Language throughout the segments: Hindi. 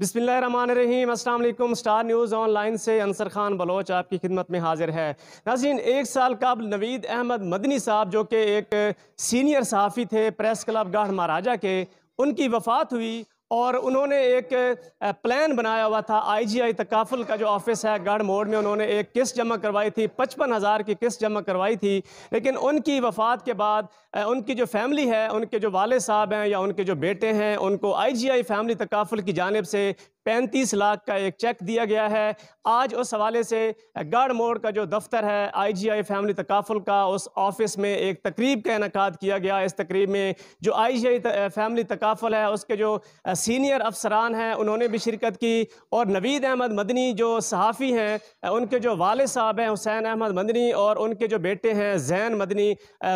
बिस्मिल्लाहिर्रहमानिर्रहीम, अस्सलाम वालेकुम। स्टार न्यूज़ ऑनलाइन से अंसर खान बलोच आपकी खिदमत में हाजिर है। नाज़रीन, एक साल कबल नवीद अहमद मदनी साहब जो कि एक सीनियर सहाफ़ी थे प्रेस क्लब गढ़ महाराजा के, उनकी वफ़ात हुई और उन्होंने एक प्लान बनाया हुआ था। IGI तकाफुल का जो ऑफिस है गढ़ मोड़ में, उन्होंने एक किस्त जमा करवाई थी, 55,000 की किस्त जमा करवाई थी। लेकिन उनकी वफ़ात के बाद उनकी जो फैमिली है, उनके जो वाले साहब हैं या उनके जो बेटे हैं, उनको IGI फैमिली तकाफुल की जानिब से 35 लाख का एक चेक दिया गया है। आज उस हवाले से गढ़ मोड़ का जो दफ्तर है IGI फैमिली तकाफुल का, उस ऑफिस में एक तकरीब का इनेकाद किया गया। इस तकरीब में जो IGI फैमिली तकाफुल है उसके जो सीनियर अफसरान हैं उन्होंने भी शिरकत की, और नवीद अहमद मदनी जो सहाफ़ी हैं उनके जो वाले साहब हैं हुसैन अहमद मदनी और उनके जो बेटे हैं जैन मदनी,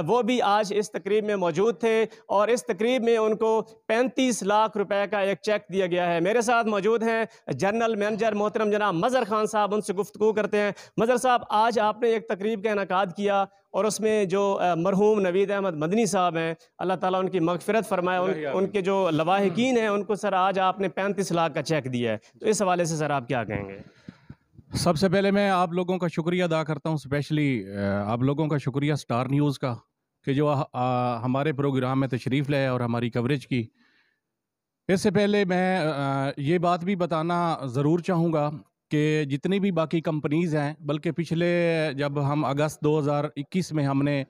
वो भी आज इस तकरीब में मौजूद थे और इस तकरीब में उनको 35 लाख रुपए का एक चेक दिया गया है। मेरे साथ मौजूद हैं जनरल मैनेजर मोहतरम जनाब मज़हर खान साहब, उनसे गुफ्तगू करते हैं। मज़हर साहब, आज आपने एक तकरीब का इनेकाद किया और उसमें जो मरहूम नवीद अहमद मदनी साहब हैं, अल्लाह ताला उनकी मगफिरत फरमाए, उनके जो लवाहिकीन हैं उनको सर आज आपने 35 लाख का चेक दिया है, तो इस हवाले से सर आप क्या कहेंगे? सबसे पहले मैं आप लोगों का शुक्रिया अदा करता हूँ, स्पेशली आप लोगों का शुक्रिया स्टार न्यूज़ का कि जो हमारे प्रोग्राम में तशरीफ़ लाए और हमारी कवरेज की। इससे पहले मैं ये बात भी बताना ज़रूर चाहूँगा कि जितनी भी बाकी कंपनीज़ हैं, बल्कि पिछले जब हम अगस्त 2021 में हमने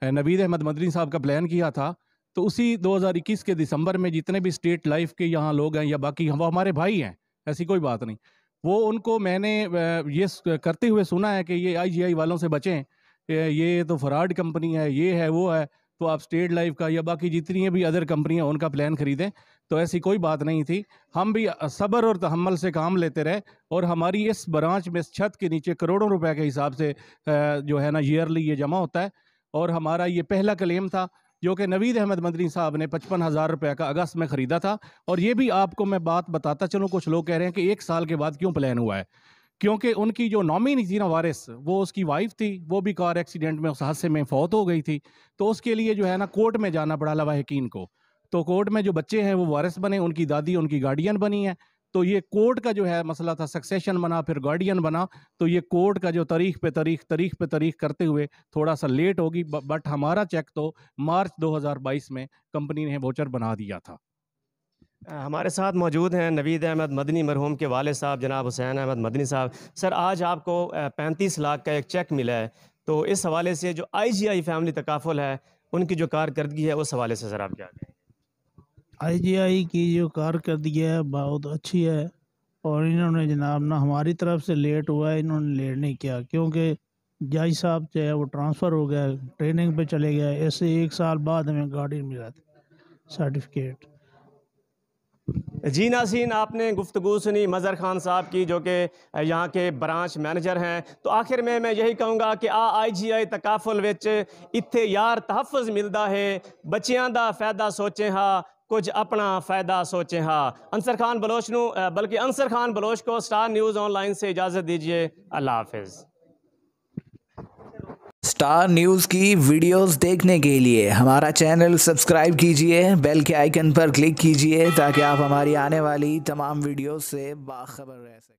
नवीद अहमद मदनी साहब का प्लान किया था, तो उसी 2021 के दिसंबर में जितने भी स्टेट लाइफ के यहाँ लोग हैं या बाकी वो हमारे भाई हैं, ऐसी कोई बात नहीं। वो उनको मैंने करते हुए सुना है कि ये IGI वालों से बचें, ये तो फ्रॉड कंपनी है, ये है वो है, तो आप स्टेट लाइफ का या बाकी जितनी भी अदर कंपनियां उनका प्लान खरीदें। तो ऐसी कोई बात नहीं थी। हम भी सब्र और तहम्मुल से काम लेते रहे और हमारी इस ब्रांच में इस छत के नीचे करोड़ों रुपए के हिसाब से जो है ना ईयरली ये जमा होता है। और हमारा ये पहला क्लेम था जो कि नवीद अहमद मदनी साहब ने 55,000 रुपये का अगस्त में ख़रीदा था। और ये भी आपको मैं बात बताता चलूँ, कुछ लोग कह रहे हैं कि एक साल के बाद क्यों प्लान हुआ है, क्योंकि उनकी जो नॉमिनी थी ना वारिस, वो उसकी वाइफ थी, वो भी कार एक्सीडेंट में उस हादसे में फौत हो गई थी। तो उसके लिए जो है ना कोर्ट में जाना पड़ा लवाहिकीन को। तो कोर्ट में जो बच्चे हैं वो वारिस बने, उनकी दादी उनकी गार्डियन बनी है। तो ये कोर्ट का जो है मसला था, सक्सेशन बना फिर गार्डियन बना। तो ये कोर्ट का जो तारीख पे तारीख करते हुए थोड़ा सा लेट होगी, बट हमारा चेक तो मार्च 2022 में कंपनी ने वोचर बना दिया था। हमारे साथ मौजूद हैं नवीद अहमद मदनी मरहूम के वाले साहब जनाब हुसैन अहमद मदनी साहब। सर, आज आपको 35 लाख का एक चेक मिला है, तो इस हवाले से जो IGI फैमिली तकाफुल है उनकी जो कारकर्दगी है उस हवाले से सर आप क्या कहें? IGI की जो कारकर्दगी है बहुत अच्छी है और इन्होंने जनाब ना हमारी तरफ से लेट हुआ है, इन्होंने लेट नहीं किया, क्योंकि जज साहब जो है वो ट्रांसफ़र हो गया, ट्रेनिंग पे चले गए। ऐसे एक साल बाद हमें गाड़ी मिला था सर्टिफिकेट। जी नाज़रीन, आपने गुफ्तगू सुनी मज़हर खान साहब की जो कि यहाँ के ब्रांच मैनेजर हैं। तो आखिर में मैं यही कहूँगा कि IGI तकाफुल विच इत्थे यार तहफ़्फ़ुज़ मिलता है, बच्चियां दा फ़ायदा सोचें हा, कुछ अपना फ़ायदा सोचें हा। अंसर खान बलोच को स्टार न्यूज़ ऑनलाइन से इजाज़त दीजिए। अल्लाह हाफ़िज़। स्टार न्यूज़ की वीडियोस देखने के लिए हमारा चैनल सब्सक्राइब कीजिए, बेल के आइकन पर क्लिक कीजिए ताकि आप हमारी आने वाली तमाम वीडियोस से बाखबर रह सकें।